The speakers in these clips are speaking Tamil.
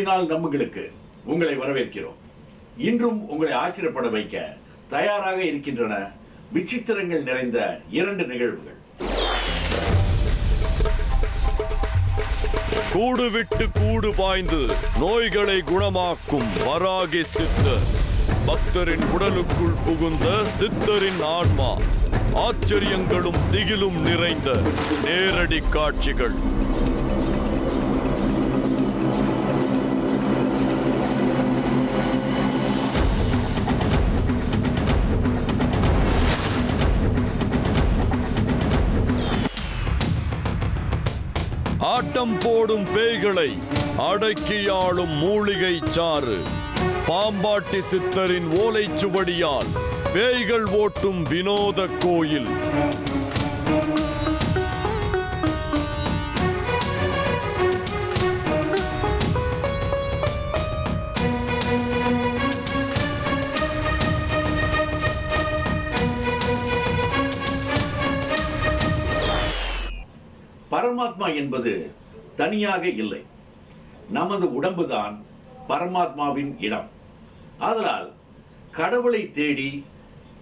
நம்பினால் நம்புங்களுக்கு உங்களை வரவேற்கிறோம். இன்றும் உங்களை ஆச்சரியப்பட வைக்க தயாராக இருக்கின்றன விசித்திரங்கள் நிறைந்த 2 நிகழ்வுகள். கூடு விட்டு கூடு பாய்ந்து நோய்களை குணமாக்கும் வராகி சித்தர். பக்தரின் உடலுக்குள் புகுந்த சித்தரின் ஆன்மா. ஆச்சரியங்களும் திகிலும் நிறைந்த நேரடி காட்சிகள். ஆட்டம் போடும் பேய்களை அடக்கியாளும் மூலிகை சாறு. பாம்பாட்டி சித்தரின் ஓலைச்சுவடியால் பேய்கள் ஓட்டும் வினோத கோயில். பரமாத்மா என்பது தனியாக இல்லை. நமது உடம்புதான் பரமாத்மாவின் இடம். ஆதலால் கடவுளை தேடி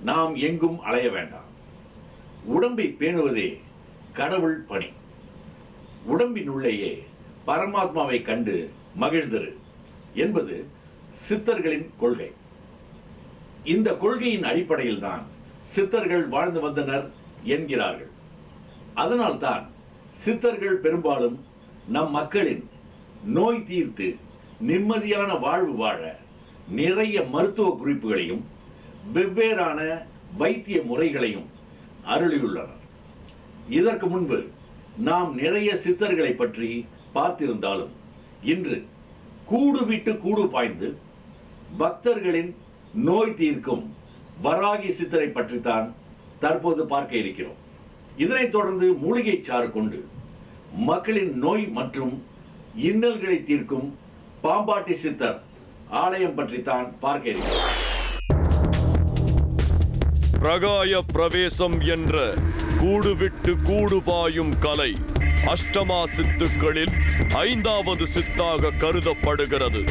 நாம் எங்கும் அலைய வேண்டாம். உடம்பை பேணுவதே கடவுள் பணி. உடம்பின் உள்ளேயே பரமாத்மாவை கண்டு மகிழ்ந்திரு என்பது சித்தர்களின் கொள்கை. இந்த கொள்கையின் அடிப்படையில் தான் சித்தர்கள் வாழ்ந்து வந்தனர் என்கிறார்கள். அதனால்தான் சித்தர்கள் பெரும்பாலும் நம் மக்களின் நோய் தீர்த்து நிம்மதியான வாழ்வு வாழ நிறைய மருத்துவ குறிப்புகளையும் வெவ்வேறான வைத்திய முறைகளையும் அருளியுள்ளனர். இதற்கு முன்பு நாம் நிறைய சித்தர்களை பற்றி பார்த்திருந்தாலும் இன்று கூடு விட்டு கூடு பாய்ந்து பக்தர்களின் நோய் தீர்க்கும் வராகி சித்தரை பற்றித்தான் தற்போது பார்க்க இருக்கிறோம். இதனைத் தொடர்ந்து மூலிகை சாறு கொண்டு மக்களின் நோய் மற்றும் இன்னல்களை தீர்க்கும் பாம்பாட்டி சித்தர் ஆலயம் பற்றித்தான் பார்க்க இருக்கிறோம். பிரகாய பிரவேசம் என்ற கூடு விட்டு கூடு பாயும் கலை அஷ்டமா சித்துக்களில் 5வது சித்தாக கருதப்படுகிறது.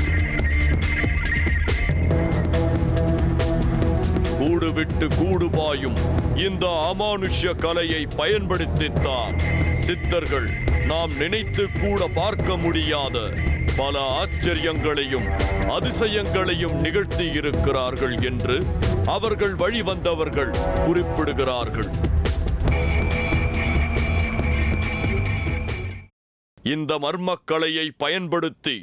கூடு விட்டு கூடு பாயும் இந்த அமானுஷ்ய கலையை பயன்படுத்தித்தான் சித்தர்கள் நாம் நினைத்து கூட பார்க்க முடியாத பல ஆச்சரியங்களையும் அதிசயங்களையும் நிகழ்த்தி இருக்கிறார்கள் என்று அவர்கள் வழிவந்தவர்கள் குறிப்பிடுகிறார்கள். இந்த மர்மக்கலையை பயன்படுத்தி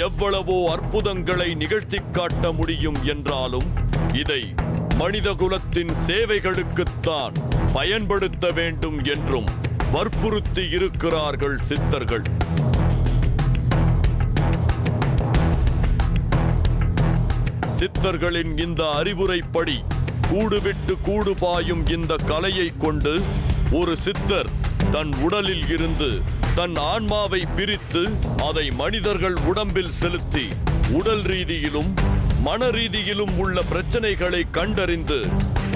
எவ்வளவோ அற்புதங்களை நிகழ்த்தி காட்ட முடியும் என்றாலும் இதை மனித குலத்தின் சேவைகளுக்குத்தான் பயன்படுத்த வேண்டும் என்றும் வற்புறுத்தி இருக்கிறார்கள் சித்தர்கள். சித்தர்களின் இந்த அறிவுரைப்படி கூடு விட்டு கூடு பாயும் இந்த கலையை கொண்டு ஒரு சித்தர் தன் உடலில் இருந்து தன் ஆன்மாவை பிரித்து அதை மனிதர்கள் உடம்பில் செலுத்தி உடல் ரீதியிலும் மன ரீதியிலும் உள்ள பிரச்சனைகளை கண்டறிந்து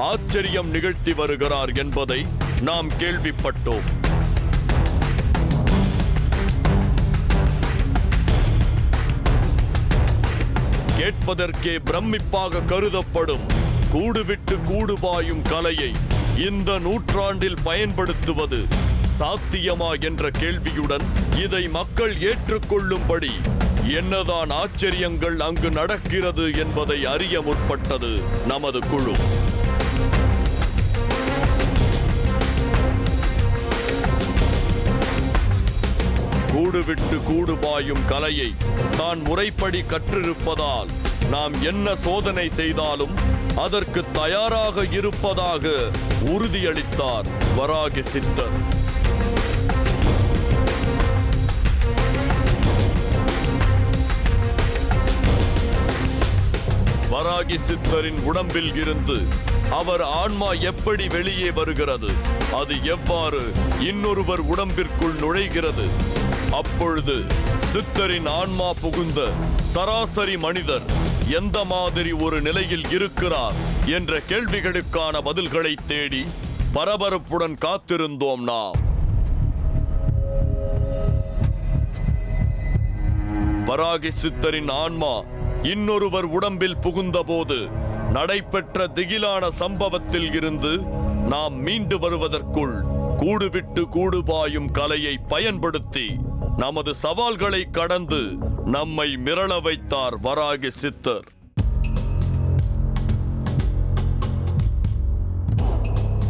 ஆச்சரியம் நிகழ்த்தி வருகிறார் என்பதை நாம் கேள்விப்பட்டோம். கேட்பதற்கே பிரமிப்பாக கருதப்படும் கூடு விட்டு கூடு பாயும் கலையை இந்த நூற்றாண்டில் பயன்படுத்துவது சாத்தியமா என்ற கேள்வியுடன் இதை மக்கள் ஏற்றுக்கொள்ளும்படி என்னதான் ஆச்சரியங்கள் அங்கு நடக்கிறது என்பதை அறிய முற்பட்டது நமது குழு. கூடு விட்டு கூடு பாயும் கலையை தான் முறைப்படி கற்றிருப்பதால் நாம் என்ன சோதனை செய்தாலும் அதற்கு தயாராக இருப்பதாக உறுதியளித்தார் வராகி சித்தர். வராகி சித்தரின் உடம்பில் இருந்து அவர் ஆன்மா எப்படி வெளியே வருகிறது, அது எவ்வாறு இன்னொருவர் உடம்பிற்குள் நுழைகிறது, அப்பொழுது சித்தரின் ஆன்மா புகுந்த சராசரி மனிதர் எந்த மாதிரி ஒரு நிலையில் இருக்கிறார் என்ற கேள்விகளுக்கான பதில்களை தேடி பரபரப்புடன் காத்திருந்தோம் நாம். வராகி சித்தரின் ஆன்மா இன்னொருவர் உடம்பில் புகுந்தபோது நடைபெற்ற திகிலான சம்பவத்தில் இருந்து நாம் மீண்டு வருவதற்குள் கூடுவிட்டு கூடு பாயும் கலையை பயன்படுத்தி நமது சவால்களை கடந்து நம்மை மிரள வைத்தார் வராகி சித்தர்.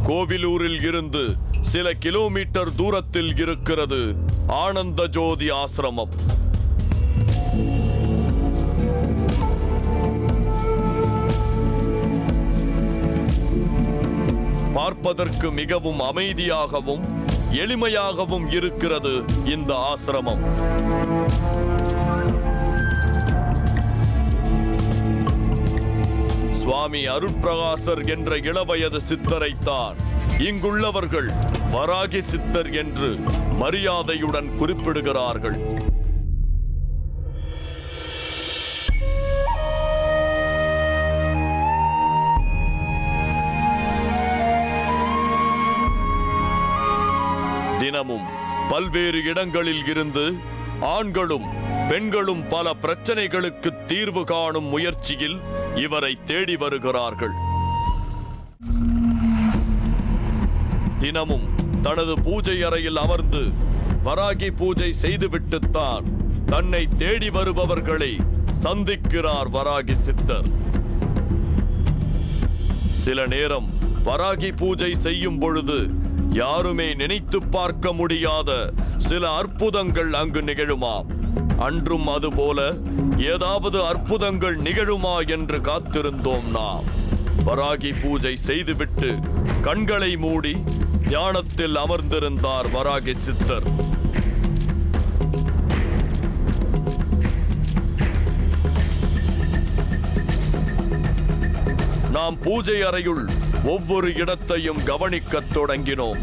கோவிலூரில் இருந்து சில கிலோமீட்டர் தூரத்தில் இருக்கிறது ஆனந்த ஜோதி ஆசிரமம். பார்ப்பதற்கு மிகவும் அமைதியாகவும் எளிமையாகவும் இருக்கிறது இந்த ஆசிரமம். சுவாமி அருட்பிரகாசர் என்ற இளவயது சித்தரைத்தான் இங்குள்ளவர்கள் வராகி சித்தர் என்று மரியாதையுடன் குறிப்பிடுகிறார்கள். தினமும் பல்வேறு இடங்களில் இருந்து ஆண்களும் பெண்களும் பல பிரச்சனைகளுக்கு தீர்வு காணும் முயற்சியில் இவரை தேடி வருகிறார்கள். தினமும் தனது பூஜை அறையில் அமர்ந்து வராகி பூஜை செய்துவிட்டுத்தான் தன்னை தேடி வருபவர்களை சந்திக்கிறார் வராகி சித்தர். சில நேரம் வராகி பூஜை செய்யும் பொழுது யாருமே நினைத்து பார்க்க முடியாத சில அற்புதங்கள் அங்கு நிகழுமாம். அன்றும் அதுபோல ஏதாவது அற்புதங்கள் நிகழுமா என்று காத்திருந்தோம் நாம். வராகி பூஜை செய்துவிட்டு கண்களை மூடி தியானத்தில் அமர்ந்திருந்தார் வராகி சித்தர். நாம் பூஜை அறையுள் ஒவ்வொரு இடத்தையும் கவனிக்கத் தொடங்கினோம்.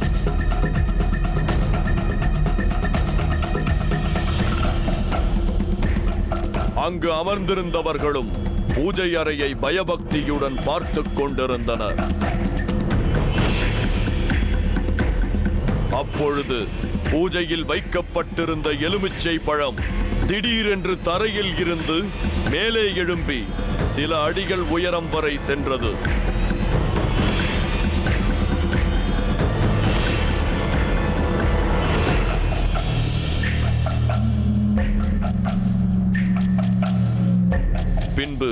அங்கு அமர்ந்திருந்தவர்களும் பூஜை அறையை பயபக்தியுடன் பார்த்துக் கொண்டிருந்தனர். அப்பொழுது பூஜையில் வைக்கப்பட்டிருந்த எலுமிச்சை பழம் திடீரென்று தரையில் இருந்து மேலே எழும்பி சில அடிகள் உயரம் வரை சென்றது. பின்பு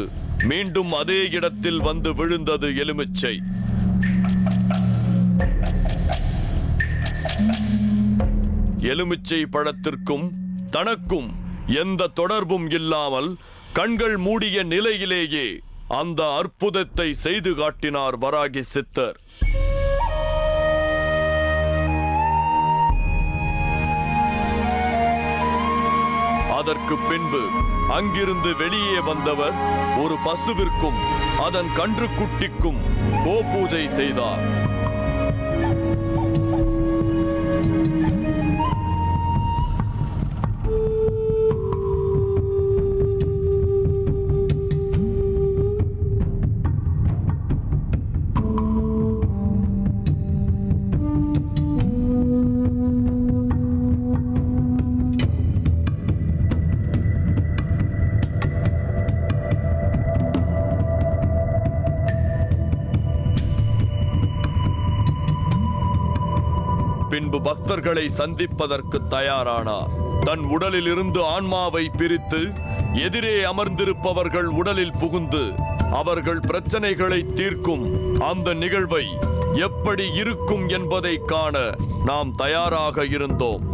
மீண்டும் அதே இடத்தில் வந்து விழுந்தது எலுமிச்சை. எலுமிச்சை பழத்திற்கும் தனக்கும் எந்த தொடர்பும் இல்லாமல் கண்கள் மூடிய நிலையிலேயே அந்த அற்புதத்தை செய்து காட்டினார் வராகி சித்தர். அதற்கு பின்பு அங்கிருந்து வெளியே வந்தவர் ஒரு பசுவிற்கும் அதன் கன்றுக்குட்டிக்கும் கோபூஜை செய்தார். பின்பு பக்தர்களை சந்திப்பதற்கு தயாரானார். தன் உடலில் இருந்து ஆன்மாவை பிரித்து எதிரே அமர்ந்திருப்பவர்கள் உடலில் புகுந்து அவர்கள் பிரச்சனைகளை தீர்க்கும் அந்த நிகழ்வை எப்படி இருக்கும் என்பதை காண நாம் தயாராக இருந்தோம்.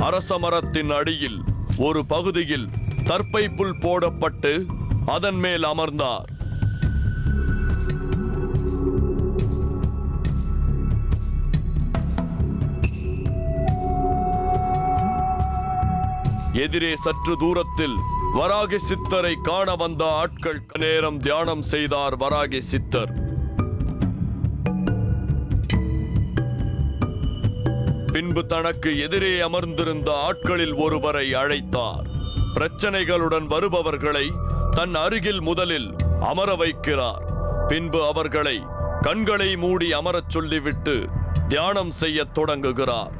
அரச மரத்தின் அடியில் ஒரு பகுதியில் தர்ப்பை புல் போடப்பட்டு அதன் மேல் அமர்ந்தார். எதிரே சற்று தூரத்தில் வராகி சித்தரை காண வந்த ஆட்கள் நேரம் தியானம் செய்தார் வராகி சித்தர். பின்பு தனக்கு எதிரே அமர்ந்திருந்த ஆட்களில் ஒருவரை அழைத்தார். பிரச்சனைகளுடன் வருபவர்களை தன் அருகில் முதலில் அமர வைக்கிறார். பின்பு அவர்களை கண்களை மூடி அமரச் சொல்லிவிட்டு தியானம் செய்யத் தொடங்குகிறார்.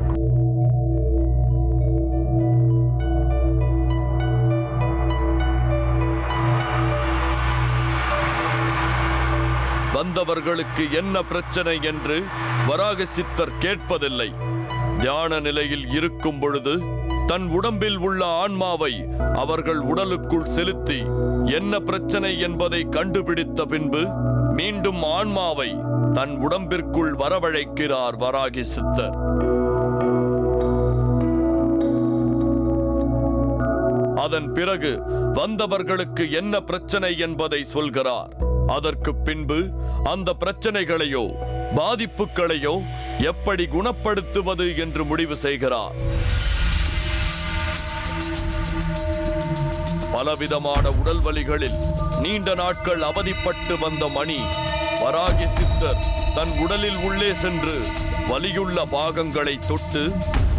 வந்தவர்களுக்கு என்ன பிரச்சனை என்று வராக சித்தர் கேட்பதில்லை. தியான நிலையில் இருக்கும் பொழுது தன் உடம்பில் உள்ள ஆன்மாவை அவர்கள் உடலுக்குள் செலுத்தி என்ன பிரச்சனை என்பதை கண்டுபிடித்த பின்பு மீண்டும் ஆன்மாவை தன் உடம்பிற்குள் வரவழைக்கிறார் வராகி சித்தர். அதன் பிறகு வந்தவர்களுக்கு என்ன பிரச்சனை என்பதை சொல்கிறார். அதற்கு பின்பு அந்த பிரச்சனைகளையோ பாதிப்புகளையோ எப்படி குணப்படுத்துவது என்று முடிவு செய்கிறார். பலவிதமான உடல் வலிகளில் நீண்ட நாட்கள் அவதிப்பட்டு வந்த மணி வராகி சித்தர் தன் உடலில் உள்ளே சென்று வலியுள்ள பாகங்களை தொட்டு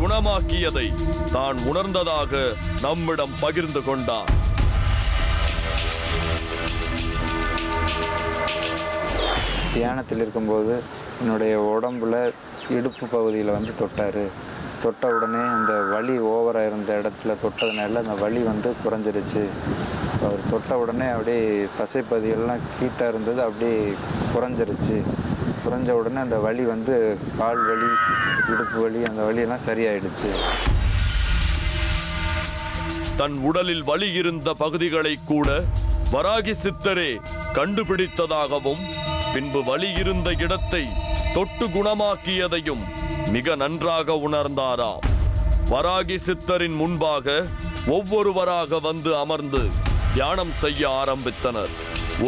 குணமாக்கியதை தான் உணர்ந்ததாக நம்மிடம் பகிர்ந்து கொண்டார். தியானத்தில் இருக்கும்போது என்னுடைய உடம்புல இடுப்பு பகுதியில் வந்து தொட்டார். தொட்ட உடனே அந்த வலி ஓவராக இருந்த இடத்துல தொட்டதுனால அந்த வலி வந்து குறைஞ்சிருச்சு. அவர் தொட்ட உடனே அப்படியே தசைப்பகுதியெல்லாம் கீட்டாக இருந்தது, அப்படியே குறைஞ்சிருச்சு. குறைஞ்ச உடனே அந்த வலி வந்து கால் வலி, இடுப்பு வலி, அந்த வலியெல்லாம் சரியாயிடுச்சு. தன் உடலில் வலி இருந்த பகுதிகளை கூட வராகி சித்தரே கண்டுபிடித்ததாகவும் பின்பு வலி இருந்த இடத்தை தொட்டு குணமாக்கியதையும் மிக நன்றாக உணர்ந்தாராம். வராகி சித்தரின் முன்பாக ஒவ்வொருவராக வந்து அமர்ந்து தியானம் செய்ய ஆரம்பித்தனர்.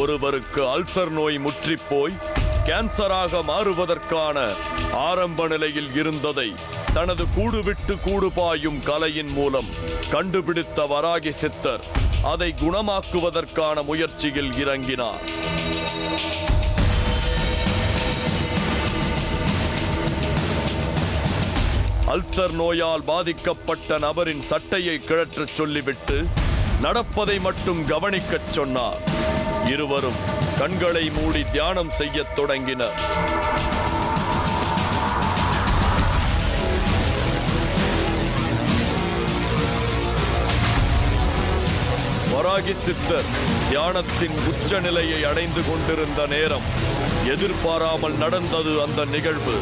ஒருவருக்கு அல்சர் நோய் முற்றிப் போய் கேன்சராக மாறுவதற்கான ஆரம்ப நிலையில் இருந்ததை தனது கூடு விட்டு கூடு பாயும் கலையின் மூலம் கண்டுபிடித்த வராகி சித்தர் அதை குணமாக்குவதற்கான முயற்சியில் இறங்கினார். அல்சர் நோயால் பாதிக்கப்பட்ட நபரின் சட்டையை கிழற்றச் சொல்லிவிட்டு நடப்பதை மட்டும் கவனிக்கச் சொன்னார். இருவரும் கண்களை மூடி தியானம் செய்யத் தொடங்கினர். வராகி சித்தர் தியானத்தின் உச்ச நிலையை அடைந்து கொண்டிருந்த நேரம் எதிர்பாராமல் நடந்தது அந்த நிகழ்வு.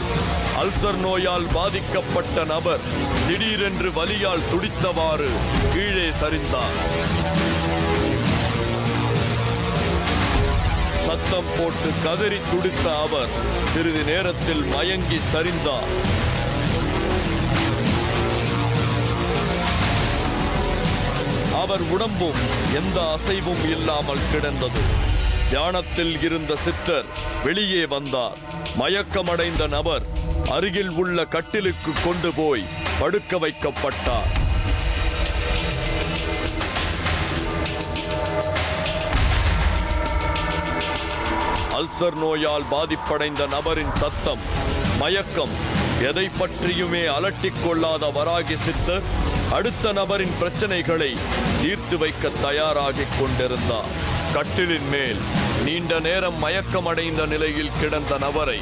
அல்சர் நோயால் பாதிக்கப்பட்ட நபர் திடீரென்று வலியால் துடித்தவாறு கீழே சரிந்தார். சத்தம் போட்டு கதறி துடித்த அவர் சிறிது நேரத்தில் மயங்கி சரிந்தார். அவர் உடம்பும் எந்த அசைவும் இல்லாமல் கிடந்தது. தியானத்தில் இருந்த சித்தர் வெளியே வந்தார். மயக்கமடைந்த நபர் அருகில் உள்ள கட்டிலுக்கு கொண்டு போய் படுக்க வைக்கப்பட்டார். அல்சர் நோயால் பாதிப்படைந்த நபரின் சத்தம், மயக்கம் எதை பற்றியுமே அலட்டிக் கொள்ளாத வராகி சித்தர் அடுத்த நபரின் பிரச்சனைகளை தீர்த்து வைக்க தயாராகிக் கொண்டிருந்தார். கட்டிலின் மேல் நீண்ட நேரம் மயக்கமடைந்த நிலையில் கிடந்த நபரை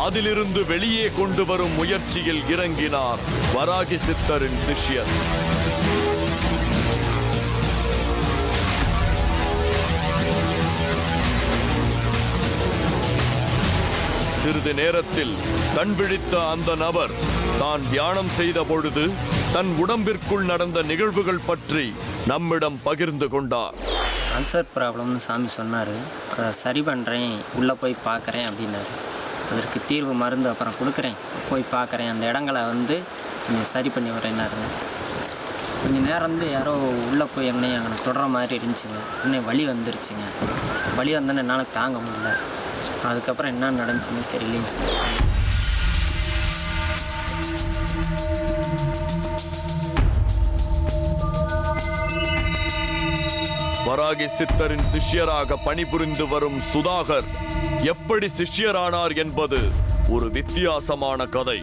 அதிலிருந்து வெளியே கொண்டு வரும் முயற்சியில் இறங்கினார் வராகி சித்தரின் சிஷ்யர். சிறிது நேரத்தில் கண் விழித்த அந்த நபர் தான் தியானம் செய்த பொழுது தன் உடம்பிற்குள் நடந்த நிகழ்வுகள் பற்றி நம்மிடம் பகிர்ந்து கொண்டார். அல்சர் ப்ராப்ளம்னு சாமி சொன்னார். அதை சரி பண்ணுறேன், உள்ளே போய் பார்க்குறேன் அப்படின்னாரு. அதற்கு தீர்வு மருந்து அப்புறம் கொடுக்குறேன், போய் பார்க்குறேன், அந்த இடங்களை வந்து கொஞ்சம் சரி பண்ணி வரேன்னாருங்க. கொஞ்சம் நேரம் வந்து யாரோ உள்ளே போய் அங்கே தொடர மாதிரி இருந்துச்சுங்க. இன்னும் வலி வந்துருச்சுங்க. வலி வந்தோன்னே என்னால் தாங்க முடியல. அதுக்கப்புறம் என்ன நடந்துச்சுன்னு தெரியலைங்க சார். வராகி சித்தரின் சிஷ்யராக பணிபுரிந்து வரும் சுதாகர் எப்படி சிஷ்யரானார் என்பது ஒரு வித்தியாசமான கதை.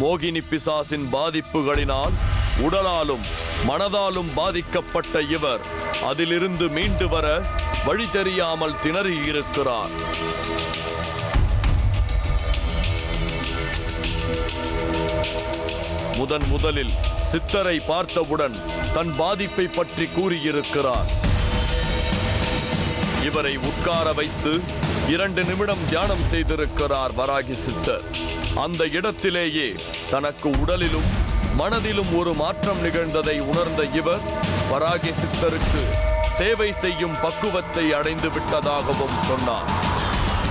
மோகினி பிசாசின் பாதிப்புகளினால் உடலாலும் மனதாலும் பாதிக்கப்பட்ட இவர் அதிலிருந்து மீண்டு வர வழி தெரியாமல் திணறி இருக்கிறார். முதலில் சித்தரை பார்த்தவுடன் தன் பாதிப்பை பற்றி கூறியிருக்கிறார். இவரை உட்கார வைத்து 2 நிமிடம் தியானம் செய்திருக்கிறார் வராகி சித்தர். அந்த இடத்திலேயே தனக்கு உடலிலும் மனதிலும் ஒரு மாற்றம் நிகழ்ந்ததை உணர்ந்த இவர் வராகி சித்தருக்கு சேவை செய்யும் பக்குவத்தை அடைந்து விட்டதாகவும் சொன்னார்.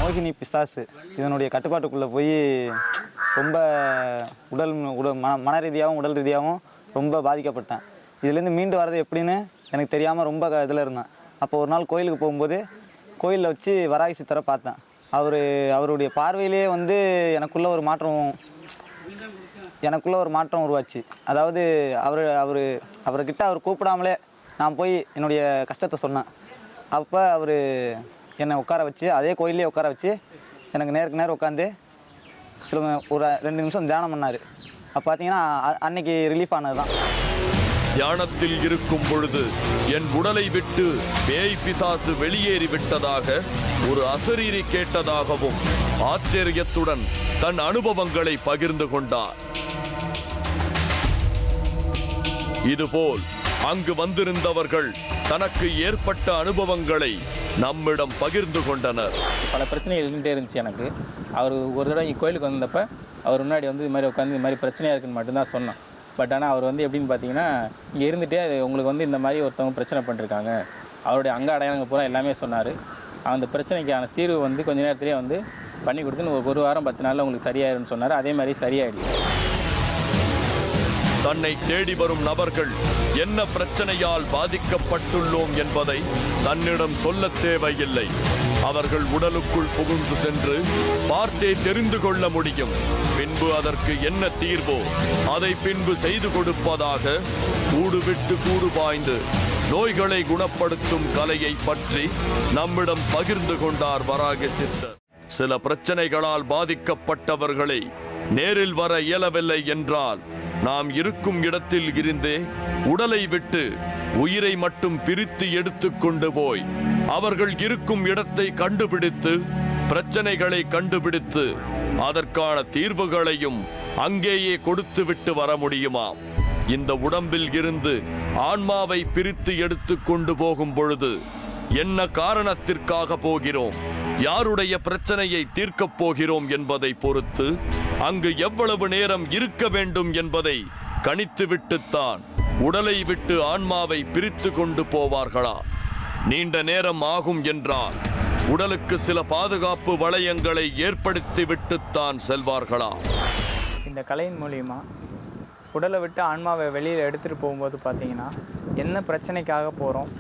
மோகினி பிசாசு இதனுடைய கட்டுப்பாட்டுக்குள்ளே போய் ரொம்ப மன ரீதியாகவும் உடல் ரீதியாகவும் ரொம்ப பாதிக்கப்பட்டேன். இதுலேருந்து மீண்டு வர்றது எப்படின்னு எனக்கு தெரியாமல் ரொம்ப இதில் இருந்தேன். அப்போ ஒரு நாள் கோயிலுக்கு போகும்போது கோயிலில் வச்சு வராகி சித்தரை பார்த்தேன். அவருடைய பார்வையிலே வந்து எனக்குள்ள ஒரு மாற்றம் உருவாச்சு. அதாவது அவர்கிட்ட அவர் கூப்பிடாமலே நான் போய் என்னுடைய கஷ்டத்தை சொன்னேன். அப்போ அவர் என்னை உட்கார வச்சு அதே கோயிலே உட்கார வச்சு எனக்கு நேருக்கு நேரம் உட்காந்து ஒரு 2 நிமிஷம் தியானம் பண்ணார். அப்போ பார்த்தீங்கன்னா அன்னைக்கு ரிலீஃப் ஆனது தான். தியானத்தில் இருக்கும் பொழுது என் உடலை விட்டு பேய் பிசாசு வெளியேறி விட்டதாக ஒரு அசரீரி கேட்டதாகவும் ஆச்சரியத்துடன் தன் அனுபவங்களை பகிர்ந்து கொண்டார். இதுபோல் அங்கு வந்திருந்தவர்கள் தனக்கு ஏற்பட்ட அனுபவங்களை நம்மிடம் பகிர்ந்து கொண்டனர். பல பிரச்சனைகள் இருந்துகிட்டே இருந்துச்சு எனக்கு. அவர் ஒரு தடவை கோயிலுக்கு வந்தப்போ அவர் முன்னாடி வந்து இது மாதிரி உட்காந்து இது மாதிரி பிரச்சனையாக இருக்குன்னு மட்டும்தான் சொன்னோம். பட் ஆனால் அவர் வந்து எப்படின்னு பார்த்தீங்கன்னா இங்கே இருந்துகிட்டே உங்களுக்கு வந்து இந்த மாதிரி ஒருத்தவங்க பிரச்சனை பண்ணிருக்காங்க, அவருடைய அங்க அடையாளங்கள் பூரா எல்லாமே சொன்னார். அந்த பிரச்சனைக்கான தீர்வு வந்து கொஞ்ச நேரத்திலே வந்து பண்ணி கொடுத்துன்னு ஒரு வாரம் 10 நாளில் உங்களுக்கு சரியாயிருன்னு சொன்னார். அதே மாதிரி சரியாயிடுச்சு. தன்னை தேடி வரும் நபர்கள் என்ன பிரச்சனையால் பாதிக்கப்பட்டுள்ளோம் என்பதை தன்னிடம் சொல்ல தேவையில்லை. அவர்கள் உடலுக்குள் புகுந்து சென்று பார்த்தே தெரிந்து கொள்ள முடியும். பின்பு அதற்கு என்ன தீர்வோ அதை பின்பு செய்து கொடுப்பதாக கூடு விட்டு கூடு பாய்ந்து நோய்களை குணப்படுத்தும் கலையை பற்றி நம்மிடம் பகிர்ந்து கொண்டார் வராகி சித்தர். சில பிரச்சனைகளால் பாதிக்கப்பட்டவர்களை நேரில் வர இயலவில்லை என்றால் நாம் இருக்கும் இடத்தில் இருந்தே உடலை விட்டு உயிரை மட்டும் பிரித்து எடுத்துக்கொண்டு போய் அவர்கள் இருக்கும் இடத்தை கண்டுபிடித்து பிரச்சனைகளை கண்டுபிடித்து அதற்கான தீர்வுகளையும் அங்கேயே கொடுத்து விட்டு வர முடியுமாம். இந்த உடம்பில் இருந்து ஆன்மாவை பிரித்து எடுத்து கொண்டு போகும் பொழுது என்ன காரணத்திற்காக போகிறோம், யாருடைய பிரச்சனையை தீர்க்கப் போகிறோம் என்பதை பொறுத்து அங்கு எவ்வளவு நேரம் இருக்க வேண்டும் என்பதை கணித்துவிட்டுத்தான் உடலை விட்டு ஆன்மாவை பிரித்து கொண்டு போவார்களா? நீண்ட நேரம் ஆகும் என்றால் உடலுக்கு சில பாதுகாப்பு வளையங்களை ஏற்படுத்திவிட்டுத்தான் செல்வார்களா? இந்த கலையின் மூலிமா உடலை விட்டு ஆன்மாவை வெளியில் எடுத்துகிட்டு போகும்போது பார்த்தீங்கன்னா என்ன பிரச்சனைக்காக போகிறோம்,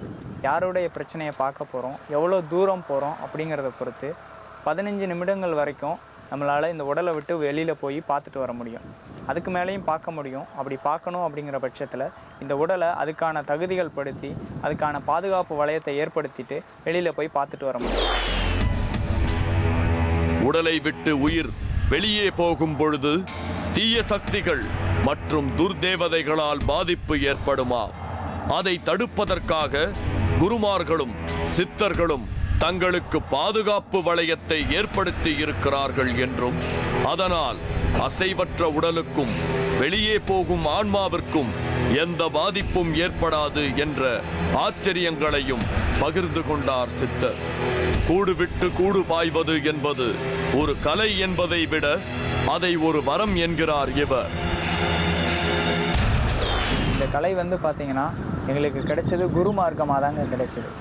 யாருடைய பிரச்சனையை பார்க்க போகிறோம், எவ்வளோ தூரம் போகிறோம் அப்படிங்கிறத பொறுத்து 15 நிமிடங்கள் வரைக்கும் நம்மளால் இந்த உடலை விட்டு வெளியில் போய் பார்த்துட்டு வர முடியும். அதுக்கு மேலேயும் பார்க்க முடியும். அப்படி பார்க்கணும் அப்படிங்கிற பட்சத்தில் இந்த உடலை அதுக்கான தகுதிகள் படுத்தி அதுக்கான பாதுகாப்பு வளையத்தை ஏற்படுத்திட்டு வெளியில் போய் பார்த்துட்டு வர முடியும். உடலை விட்டு உயிர் வெளியே போகும் பொழுது தீய சக்திகள் மற்றும் துர்தேவதைகளால் பாதிப்பு ஏற்படுமா? அதை தடுப்பதற்காக குருமார்களும் சித்தர்களும் தங்களுக்கு பாதுகாப்பு வளையத்தை ஏற்படுத்தி இருக்கிறார்கள் என்றும் அதனால் அசைவற்ற உடலுக்கும் வெளியே போகும் ஆன்மாவிற்கும் எந்த பாதிப்பும் ஏற்படாது என்ற ஆச்சரியங்களையும் பகிர்ந்து கொண்டார் சித்தர். கூடு விட்டு கூடு பாய்வது என்பது ஒரு கலை என்பதை விட அதை ஒரு வரம் என்கிறார் இவர். இந்த கலை வந்து பார்த்தீங்கன்னா எங்களுக்கு கிடைச்சது குருமார்க்கமாக தாங்க கிடைச்சது.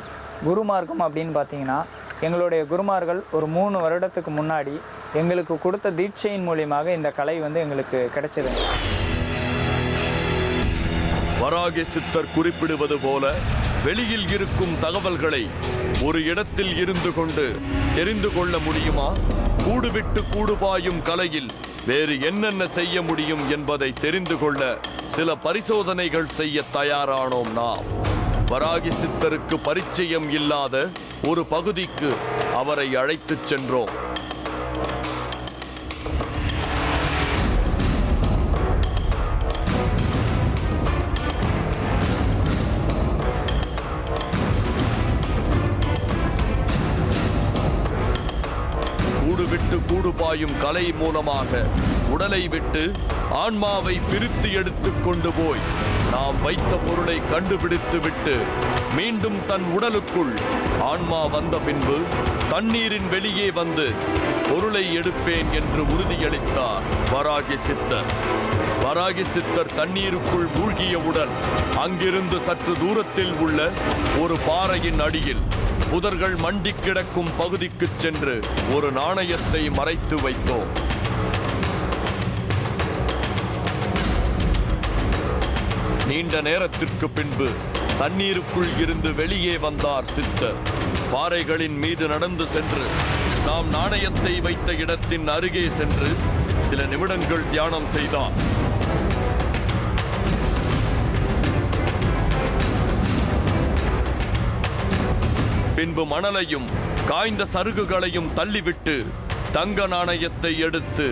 குருமார்க்கம் அப்படின்னு பார்த்தீங்கன்னா எங்களுடைய குருமார்கள் ஒரு 3 வருடத்துக்கு முன்னாடி எங்களுக்கு கொடுத்த தீட்சையின் மூலியமாக இந்த கலை வந்து எங்களுக்கு கிடைச்சது. வராகி சித்தர் குறிப்பிடுவது போல வெளியில் இருக்கும் தகவல்களை ஒரு இடத்தில் இருந்து கொண்டு தெரிந்து கொள்ள முடியுமா? கூடு விட்டு கூடு பாயும் கலையில் வேறு என்னென்ன செய்ய முடியும் என்பதை தெரிந்து கொள்ள சில பரிசோதனைகள் செய்ய தயாரானோம் நாம். வராகி சித்தருக்கு பரிச்சயம் இல்லாத ஒரு பகுதிக்கு அவரை அழைத்துச் சென்றோம். கூடு விட்டு கூடு பாயும் கலை மூலமாக உடலை விட்டு ஆன்மாவை பிரித்து எடுத்து கொண்டு போய் நாம் வைத்த பொருளை கண்டுபிடித்து விட்டு மீண்டும் தன் உடலுக்குள் ஆன்மா வந்த பின்பு தண்ணீரின் வெளியே வந்து பொருளை எடுப்பேன் என்று உறுதியளித்தார் வராகி சித்தர். வராகி சித்தர் தண்ணீருக்குள் மூழ்கியவுடன் அங்கிருந்து சற்று தூரத்தில் உள்ள ஒரு பாறையின் அடியில் புதர்கள் மண்டி கிடக்கும் பகுதிக்கு சென்று ஒரு நாணயத்தை மறைத்து வைத்தோம். நீண்ட நேரத்திற்கு பின்பு தண்ணீருக்குள் இருந்து வெளியே வந்தார் சித்தர். பாறைகளின் மீது நடந்து சென்று நாம் நாணயத்தை வைத்த இடத்தின் அருகே சென்று சில நிமிடங்கள் தியானம் செய்தார். பின்பு மணலையும் காய்ந்த சருகுகளையும் தள்ளிவிட்டு தங்க நாணயத்தை எடுத்து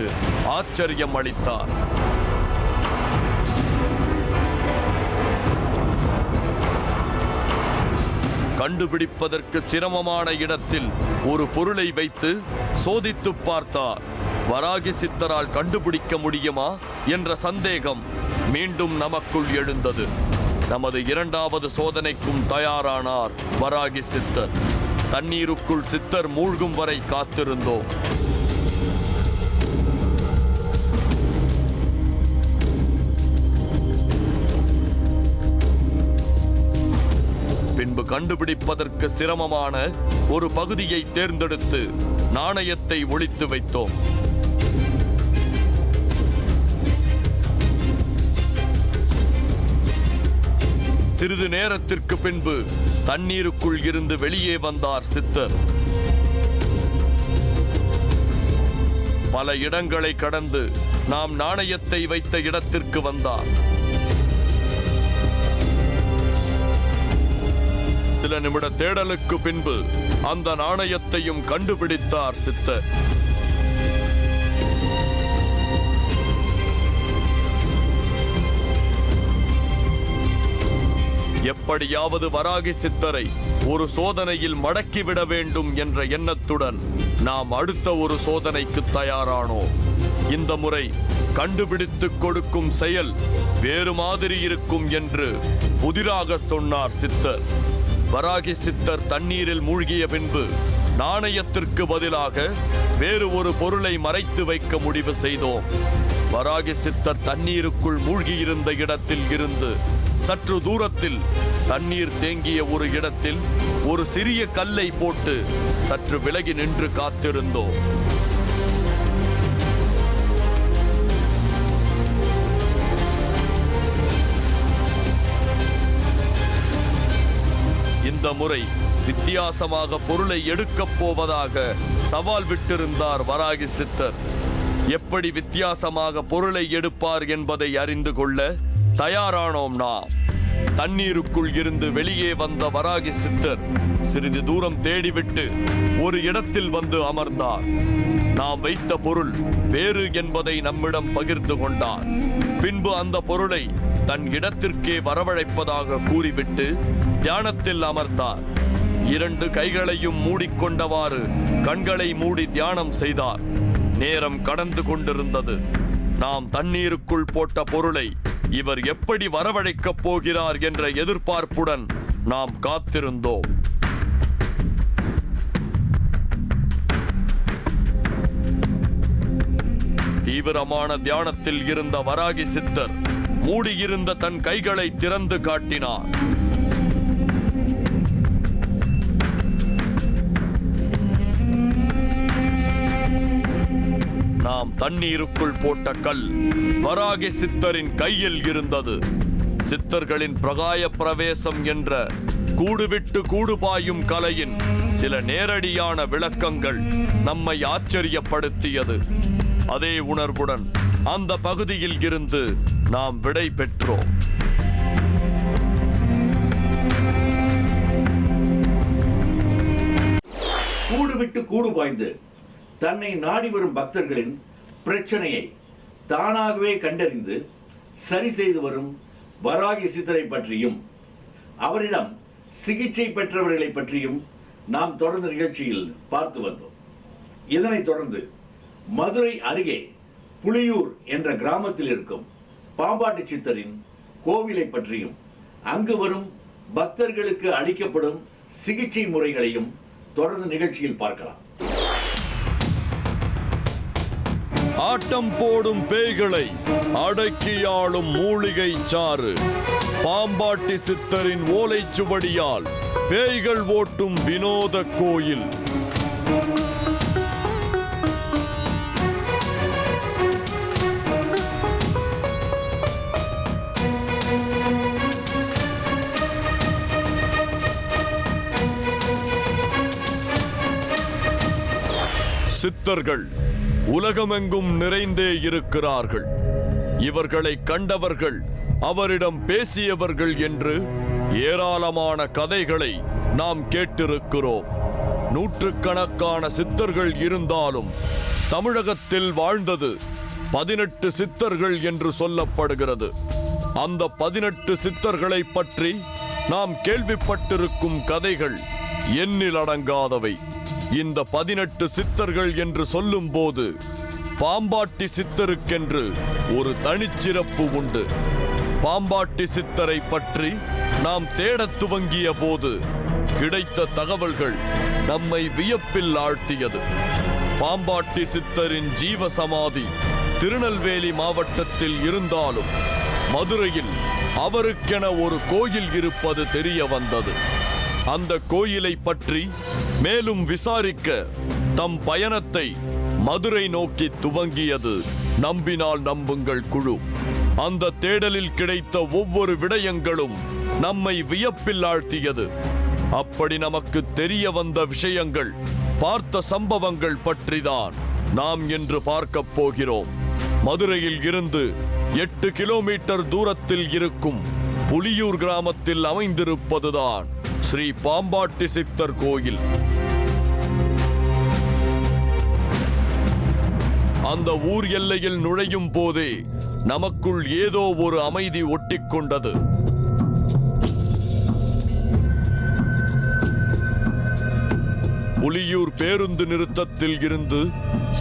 ஆச்சரியம் அளித்தார். கண்டுபிடிப்பதற்கு சிரமமான இடத்தில் ஒரு பொருளை வைத்து சோதித்து பார்த்தார். வராகி சித்தரால் கண்டுபிடிக்க முடியுமா என்ற சந்தேகம் மீண்டும் நமக்குள் எழுந்தது. நமது இரண்டாவது சோதனைக்கும் தயாரானார் வராகி சித்தர். தண்ணீருக்குள் சித்தர் மூழ்கும் வரை காத்திருந்தோம். பின்பு கண்டுபிடிப்பதற்கு சிரமமான ஒரு பகுதியை தேர்ந்தெடுத்து நாணயத்தை ஒளித்து வைத்தோம். சிறிது நேரத்திற்கு பின்பு தண்ணீருக்குள் இருந்து வெளியே வந்தார் சித்தர். பல இடங்களை கடந்து நாம் நாணயத்தை வைத்த இடத்திற்கு வந்தார். சில நிமிட தேடலுக்கு பின்பு அந்த நாணயத்தையும் கண்டுபிடித்தார் சித்தர். எப்படியாவது வராகி சித்தரை ஒரு சோதனையில் மடக்கிவிட வேண்டும் என்ற எண்ணத்துடன் நாம் அடுத்த ஒரு சோதனைக்கு தயாரானோம். இந்த முறை கண்டுபிடித்து கொடுக்கும் செயல் வேறு மாதிரி இருக்கும் என்று புதிராக சொன்னார் சித்தர். வராகி சித்தர் தண்ணீரில் மூழ்கிய பின்பு நாணயத்திற்கு பதிலாக வேறு ஒரு பொருளை மறைத்து வைக்க முடிவு செய்தோம். வராகி சித்தர் தண்ணீருக்குள் மூழ்கியிருந்த இடத்தில் இருந்து சற்று தூரத்தில் தண்ணீர் தேங்கிய ஒரு இடத்தில் ஒரு சிறிய கல்லை போட்டு சற்று விலகி நின்று காத்திருந்தோம். இந்த முறை வித்தியாசமாக பொருளை எடுக்கப் போவதாக சவால் விட்டிருந்தார் வராகி சித்தர். எப்படி வித்தியாசமாக பொருளை எடுப்பார் என்பதை அறிந்து கொள்ள தயாரானோம் நாம். தண்ணீருக்குள் இருந்து வெளியே வந்த வராகி சித்தர் சிறிது தூரம் தேடிவிட்டு ஒரு இடத்தில் வந்து அமர்ந்தார். நாம் வைத்த பொருள் வேறு என்பதை நம்மிடம் பகிர்ந்து கொண்டார். பின்பு அந்த பொருளை தன் இடத்திற்கே வரவழைப்பதாக கூறிவிட்டு தியானத்தில் அமர்ந்தார். இரண்டு கைகளையும் மூடிக்கொண்டவாறு கண்களை மூடி தியானம் செய்தார். நேரம் கடந்து கொண்டிருந்தது. நாம் தண்ணீருக்குள் போட்ட பொருளை இவர் எப்படி வரவழைக்கப் போகிறார் என்ற எதிர்பார்ப்புடன் நாம் காத்திருந்தோம். தீவிரமான தியானத்தில் இருந்த வராகி சித்தர் மூடியிருந்த தன் கைகளை திறந்து காட்டினார். நாம் தண்ணீருக்குள் போட்ட கல் வராகி சித்தரின் கையில் இருந்தது. சித்தர்களின் பிரகாய பிரவேசம் என்ற கூடுவிட்டு கூடுபாயும் கலையின் சில நேரடியான விளக்கங்கள் நம்மை ஆச்சரியப்படுத்தியது. அதே உணர்வுடன் அந்த பகுதியில் இருந்து நாம் விடை பெற்றோம். கூடுவிட்டு கூடு பாய்ந்து தன்னை நாடி வரும் பக்தர்களின் பிரச்சனையை தானாகவே கண்டறிந்து சரி செய்து வரும் வராகி சித்தரை பற்றியும் அவரிடம் சிகிச்சை பெற்றவர்களை பற்றியும் நாம் தொடர்ந்த நிகழ்ச்சியில் பார்த்து வந்தோம். இதனைத் தொடர்ந்து மதுரை அருகே புலியூர் என்ற கிராமத்தில் இருக்கும் பாம்பாட்டி சித்தரின் கோவிலை பற்றியும் அங்கு வரும் பக்தர்களுக்கு அளிக்கப்படும் சிகிச்சை முறைகளையும் தொடர்ந்து நிகழ்ச்சியில் பார்க்கலாம். ஆட்டம் போடும் பேய்களை அடக்கியாளும் மூலிகை சாறு. பாம்பாட்டி சித்தரின் ஓலைச்சுவடியால் பேய்கள் ஓட்டும் வினோத கோயில். சித்தர்கள் உலகமெங்கும் நிறைந்தே இருக்கிறார்கள். இவர்களை கண்டவர்கள், அவரிடம் பேசியவர்கள் என்று ஏராளமான கதைகளை நாம் கேட்டிருக்கிறோம். நூற்றுக்கணக்கான சித்தர்கள் இருந்தாலும் தமிழகத்தில் வாழ்ந்தது 18 சித்தர்கள் என்று சொல்லப்படுகிறது. அந்த 18 சித்தர்களை பற்றி நாம் கேள்விப்பட்டிருக்கும் கதைகள் எண்ணில் அடங்காதவை. இந்த 18 சித்தர்கள் என்று சொல்லும் போது பாம்பாட்டி சித்தருக்கென்று ஒரு தனிச்சிறப்பு உண்டு. பாம்பாட்டி சித்தரை பற்றி நாம் தேடத் துவங்கிய போது கிடைத்த தகவல்கள் நம்மை வியப்பில் ஆழ்த்தியது. பாம்பாட்டி சித்தரின் ஜீவசமாதி திருநெல்வேலி மாவட்டத்தில் இருந்தாலும் மதுரையில் அவருக்கென ஒரு கோயில் இருப்பது தெரிய வந்தது. அந்த கோயிலை பற்றி மேலும் விசாரிக்க தம் பயணத்தை மதுரை நோக்கி துவங்கியது நம்பினால் நம்புங்கள் குழு. அந்த தேடலில் கிடைத்த ஒவ்வொரு விடயங்களும் நம்மை வியப்பில் ஆழ்த்தியது. அப்படி நமக்கு தெரிய வந்த விஷயங்கள், பார்த்த சம்பவங்கள் பற்றிதான் நாம் இன்று பார்க்கப் போகிறோம். மதுரையில் இருந்து 8 கிலோமீட்டர் தூரத்தில் இருக்கும் புலியூர் கிராமத்தில் அமைந்திருப்பதுதான் ஸ்ரீ பாம்பாட்டி சித்தர் கோயில். அந்த ஊர் எல்லையில் நுழையும் போதே நமக்குள் ஏதோ ஒரு அமைதி ஒட்டிக்கொண்டது. புலியூர் பேருந்து நிறுத்தத்தில் இருந்து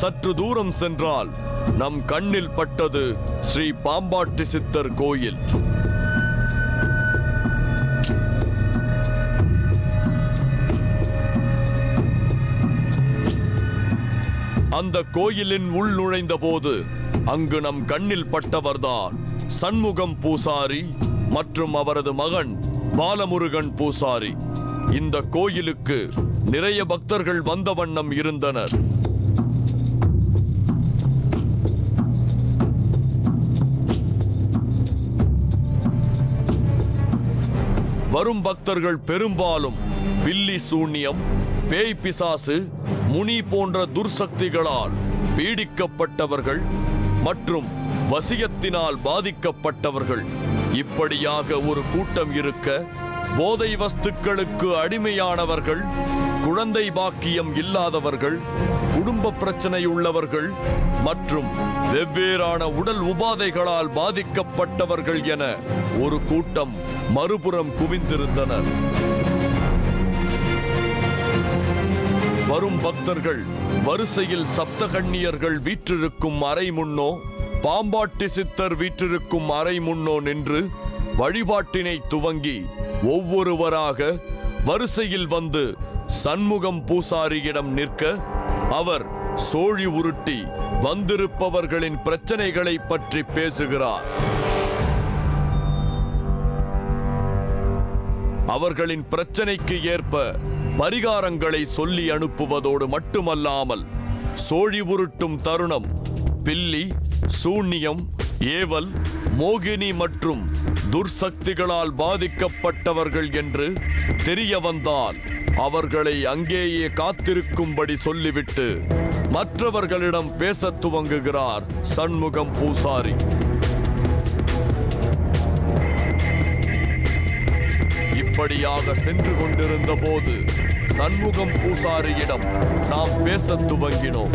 சற்று தூரம் சென்றால் நம் கண்ணில் பட்டது ஸ்ரீ பாம்பாட்டி சித்தர் கோயில். அந்த கோயிலின் உள் நுழைந்த போது அங்கு நம் கண்ணில் பட்டவர்தான் சண்முகம் பூசாரி மற்றும் அவரது மகன் பாலமுருகன் பூசாரி. இந்த கோயிலுக்கு நிறைய பக்தர்கள் வந்த வண்ணம் இருந்தனர். வரும் பக்தர்கள் பெரும்பாலும் பில்லி சூன்யம், பேய் பிசாசு, முனி போன்ற துர்சக்திகளால் பீடிக்கப்பட்டவர்கள் மற்றும் வசியத்தினால் பாதிக்கப்பட்டவர்கள். இப்படியாக ஒரு கூட்டம் இருக்க, போதை வஸ்துக்களுக்கு அடிமையானவர்கள், குழந்தை பாக்கியம் இல்லாதவர்கள், குடும்ப பிரச்சனை உள்ளவர்கள் மற்றும் வெவ்வேறான உடல் உபாதைகளால் பாதிக்கப்பட்டவர்கள் என ஒரு கூட்டம் மறுபுறம் குவிந்திருந்தனர். வரும் பக்தர்கள் வரிசையில் சப்தகன்னியர்கள் வீற்றிருக்கும் அறை முன்னோ, பாம்பாட்டி சித்தர் வீற்றிருக்கும் அறை முன்னோ நின்று வழிபாட்டினை துவங்கி ஒவ்வொருவராக வரிசையில் வந்து சண்முகம் பூசாரியிடம் நிற்க, அவர் சோழி உருட்டி வந்திருப்பவர்களின் பிரச்சனைகளை பற்றி பேசுகிறார். அவர்களின் பிரச்சனைக்கு ஏற்ப பரிகாரங்களை சொல்லி அனுப்புவதோடு மட்டுமல்லாமல், சோழி உருட்டும் தருணம் பில்லி, சூன்யம், ஏவல், மோகினி மற்றும் துர்சக்திகளால் பாதிக்கப்பட்டவர்கள் என்று தெரிய வந்தால் அவர்களை அங்கேயே காத்திருக்கும்படி சொல்லிவிட்டு மற்றவர்களிடம் பேசத் துவங்குகிறார் சண்முகம் பூசாரி. இப்படியாக சென்று கொண்டிருந்த போது சண்முகம் பூசாரியிடம் நாம் பேசத் துவங்கினோம்.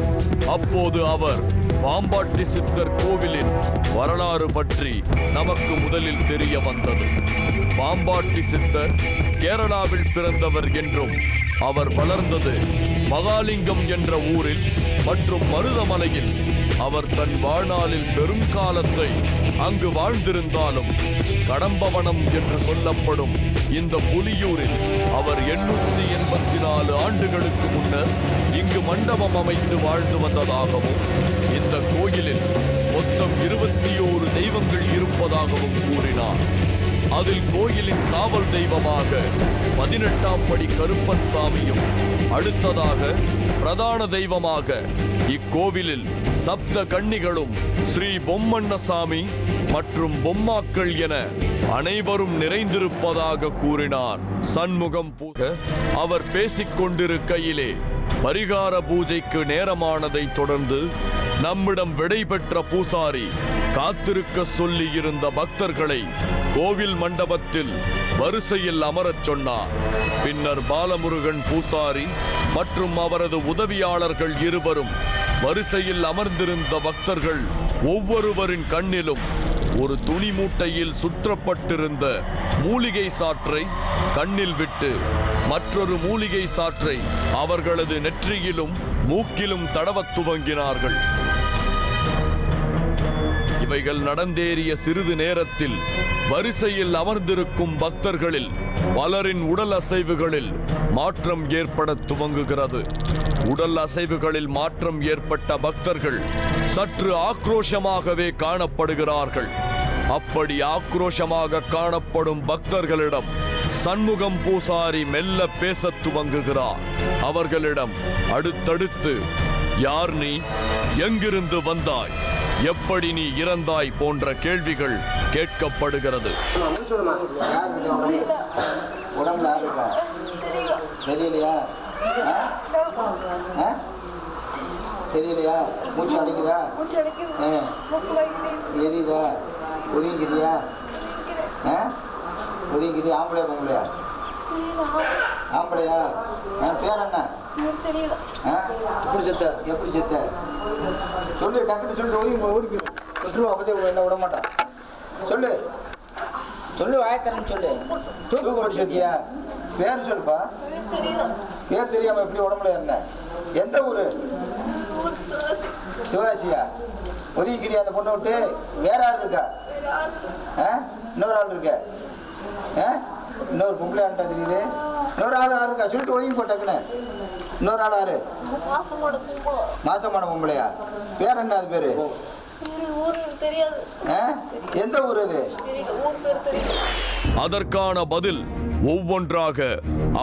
அப்போது அவர் பாம்பாட்டி சித்தர் கோவிலின் வரலாறு பற்றி நமக்கு முதலில் தெரிய வந்தது. பாம்பாட்டி சித்தர் கேரளாவில் பிறந்தவர் என்றும், அவர் வளர்ந்தது மகாலிங்கம் என்ற ஊரில் மற்றும் மருதமலையில் அவர் தன் வாழ்நாளில் பெருங்காலத்தை அங்கு வாழ்ந்திருந்தாலும் கடம்பவனம் என்று சொல்லப்படும் இந்த புலியூரில் அவர் 884 ஆண்டுகளுக்கு முன்னர் இங்கு மண்டபம் அமைத்து வாழ்ந்து வந்ததாகவும் இந்த கோயிலில் மொத்தம் 21 தெய்வங்கள் இருப்பதாகவும் கூறினார். அதில் கோயிலின் காவல் தெய்வமாக 18ஆம் படி கருப்பன் சாமியும், அடுத்ததாக பிரதான தெய்வமாக இக்கோவிலில் சப்த கன்னிகளும், ஸ்ரீ பொம்மண்ணசாமி மற்றும் பொம்மாக்கள் என அனைவரும் நிறைந்திருப்பதாக கூறினார். சண்முகம் பூஜை அவர் பேசிக் கொண்டிருக்கையிலே பரிகார பூஜைக்கு நேரமானதை தொடர்ந்து நம்மிடம் விடை பெற்ற பூசாரி காத்திருக்க சொல்லி இருந்த பக்தர்களை கோவில் மண்டபத்தில் வரிசையில் அமரச் சொன்னார். பின்னர் பாலமுருகன் பூசாரி மற்றும் அவரது உதவியாளர்கள் இருவரும் வரிசையில் அமர்ந்திருந்த பக்தர்கள் ஒவ்வொருவரின் கண்ணிலும் ஒரு துணி மூட்டையில் சுற்றப்பட்டிருந்த மூலிகை சாற்றை கண்ணில் விட்டு மற்றொரு மூலிகை சாற்றை அவர்களது நெற்றியிலும் மூக்கிலும் தடவத் துவங்கினார்கள். இவைகள் நடந்தேறிய சிறிது நேரத்தில் வரிசையில் அமர்ந்திருக்கும் பக்தர்களில் பலரின் உடல் அசைவுகளில் மாற்றம் ஏற்பட துவங்குகிறது. உடல் அசைவுகளில் மாற்றம் ஏற்பட்ட பக்தர்கள் சற்று ஆக்ரோஷமாகவே காணப்படுகிறார்கள். அப்படி ஆக்ரோஷமாக காணப்படும் பக்தர்களிடம் சண்முகம் பூசாரி மெல்ல பேசத் துவங்குகிறார். அவர்களிடம் அடுத்தடுத்து, யார் நீ, எங்கிருந்து வந்தாய், எப்படி நீ இறந்தாய் போன்ற கேள்விகள் கேட்கப்படுகிறது. உடம்புல இருக்கா தெரியலையா? தெரியலையா? மூச்சு அடிக்குதா? எரியுதா? ஒதுங்கிறியா? ஒதுங்கிறியா? ஆம்பளையா பொம்பளையா? ஆம்பளையா? பேர் என்ன? எப்படி செத்த? எப்படி செத்த? சொல்லு, டக்குன்னு சொல்லிட்டு ஒதுங்கி ஓடிக்கிறோம். சொல்லுவா, அப்பதே என்ன விட மாட்டான். சொல்லு சொல்லு, வாயத்தரன்னு சொல்லு. தூக்கு போட்டு செத்தியா? பேர் சொல்லுப்பா. பேர் தெரியாம எப்படி உடம்புல இருந்த? எந்த ஊரு? சிவாசியா? ஒதுங்கிக்கிறியா அந்த பொண்ணை விட்டு? வேற ஆள் இருக்கா? இன்னொரு ஆள் இருக்க? இன்னொரு பொம்பளை ஆள்கிட்ட தெரியுது. இன்னொரு ஆள் யாரு இருக்கா? சொல்லிட்டு ஒதுங்கி போட்டாக்குன்னு. இன்னொரு ஆள் யாரு? மாசமான பொம்பளையா? பேர் என்ன? அது பேரு எந்த ஊர் அது? அதற்கான பதில் ஒவ்வொன்றாக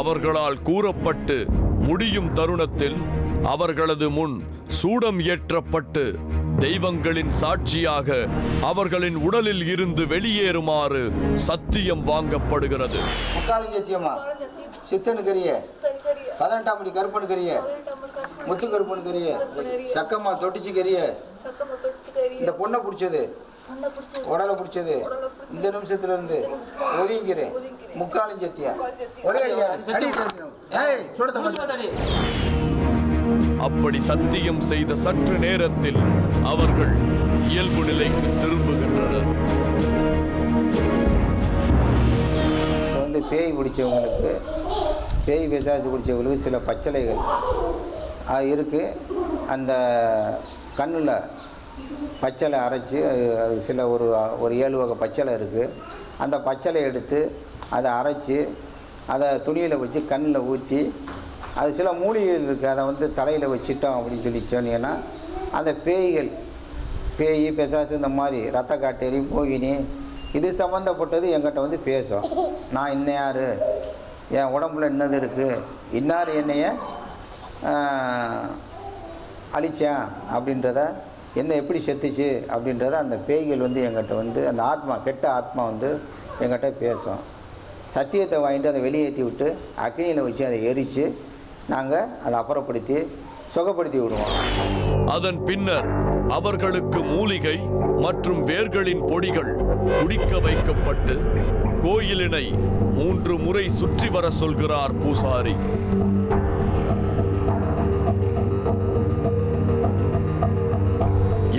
அவர்களால் கூறப்பட்டு முடியும் தருணத்தில் அவர்களது முன் சூடம் ஏற்றப்பட்டு தெய்வங்களின் சாட்சியாக அவர்களின் உடலில் இருந்து வெளியேறுமாறு சத்தியம் வாங்கப்படுகிறது. முக்காலிங்கச்சியம்மா, சித்தனுக்கரிய, 18ஆம் படி கருப்பனுக்கரிய, முத்து கருப்பனுக்கரிய, சக்கம்மா தொட்டிச்சுக்கரிய, இந்த பொண்ணை பிடிச்சது, உடலை பிடிச்சது, இந்த நிமிஷத்துல இருந்து ஒதுங்கிறேன். முக்காலிஞ்சத்தியா ஒரே அப்படி சத்தியம் செய்த சற்று நேரத்தில் அவர்கள் இயல்பு நிலைக்கு திரும்புகின்றனர். வந்து பேய் பிடிச்சவங்களுக்கு, பேய் பிசாசு பிடிச்சவங்களுக்கு சில பச்சளைகள் இருக்குது. அந்த கண்ணில் பச்சளை அரைச்சி அது சில ஒரு 7 வகை பச்சளை இருக்குது. அந்த பச்சளை எடுத்து அதை அரைச்சி அதை துணியில் வச்சு கண்ணில் ஊற்றி, அது சில மூலிகைகள் இருக்குது, அதை வந்து தலையில் வச்சுட்டோம் அப்படின்னு சொல்லி சொன்னீங்கன்னா அந்த பேய்கள், பேய் பிசாசு இந்த மாதிரி ரத்த காட்டேரி போகினி இது சம்மந்தப்பட்டது என்கிட்ட வந்து பேசும். நான் இன்னும் யார், என் உடம்புல என்னது இருக்குது, இன்னார் என்னைய அழித்தேன் அப்படின்றத, என்ன எப்படி செத்துச்சு அப்படின்றத அந்த பேய்கள் வந்து எங்கிட்ட வந்து, அந்த ஆத்மா, கெட்ட ஆத்மா வந்து எங்கிட்ட பேசும். சத்தியத்தை வாங்கிட்டு அதை வெளியேற்றி விட்டு அக்னியில் வச்சு அதை எரித்து நாங்கள் அதை அப்புறப்படுத்தி சுகப்படுத்தி விடுவோம். அதன் பின்னர் அவர்களுக்கு மூலிகை மற்றும் வேர்களின் பொடிகள் குடிக்க வைக்கப்பட்டு கோயிலினை 3 முறை சுற்றி வர சொல்கிறார் பூசாரி.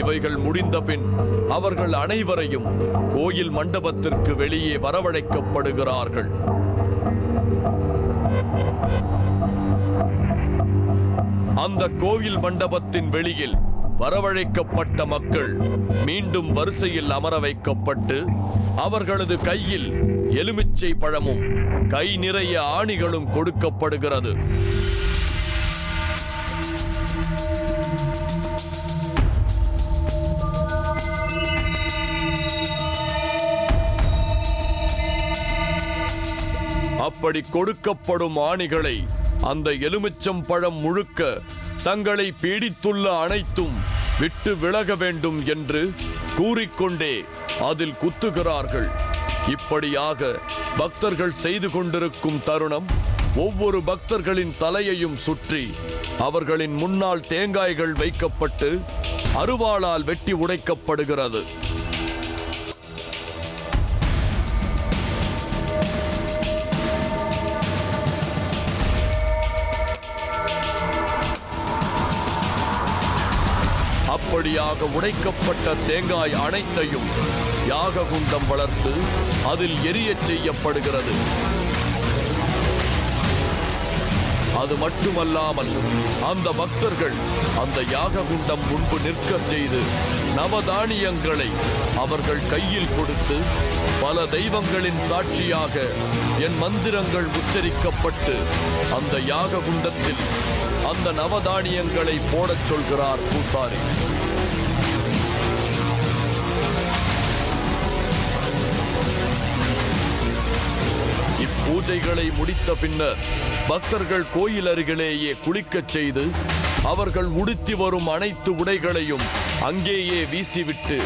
இவைகள் முடிந்த பின் அவர்கள் அனைவரையும் கோயில் மண்டபத்திற்கு வெளியே வரவழைக்கப்படுகிறார்கள். அந்த கோயில் மண்டபத்தின் வெளியில் வரவழைக்கப்பட்ட மக்கள் மீண்டும் வரிசையில் அமர வைக்கப்பட்டு அவர்களது கையில் எலுமிச்சை பழமும் கை நிறைய ஆணிகளும் கொடுக்கப்படுகிறது. அப்படி கொடுக்கப்படும் ஆணிகளை அந்த எலுமிச்சம் பழம் முழுக்க தங்களை பீடித்துள்ள அனைத்தும் விட்டு விலக வேண்டும் என்று கூறிக்கொண்டே அதில் குத்துகிறார்கள். இப்படியாக பக்தர்கள் செய்து கொண்டிருக்கும் தருணம் ஒவ்வொரு பக்தர்களின் தலையையும் சுற்றி அவர்களின் முன்னால் தேங்காய்கள் வைக்கப்பட்டு அருவாளால் வெட்டி உடைக்கப்படுகிறது. அப்படியாக உடைக்கப்பட்ட தேங்காய் அனைத்தையும் யாக குண்டம் வளர்த்து அதில் எரியச் செய்யப்படுகிறது. அது மட்டுமல்லாமல் அந்த பக்தர்கள் அந்த யாக குண்டம் முன்பு நிற்க செய்து நவதானியங்களை அவர்கள் கையில் கொடுத்து பல தெய்வங்களின் சாட்சியாக என் மந்திரங்கள் உச்சரிக்கப்பட்டு அந்த யாக குண்டத்தில் அந்த நவதானியங்களை போடச் சொல்கிறார் பூசாரி. இப்பூஜைகளை முடித்த பின்னர் பக்தர்கள் கோயில் அருகிலேயே குளிக்கச் செய்து அவர்கள் உடுத்தி வரும் அனைத்து உடைகளையும் அங்கேயே வீசிவிட்டு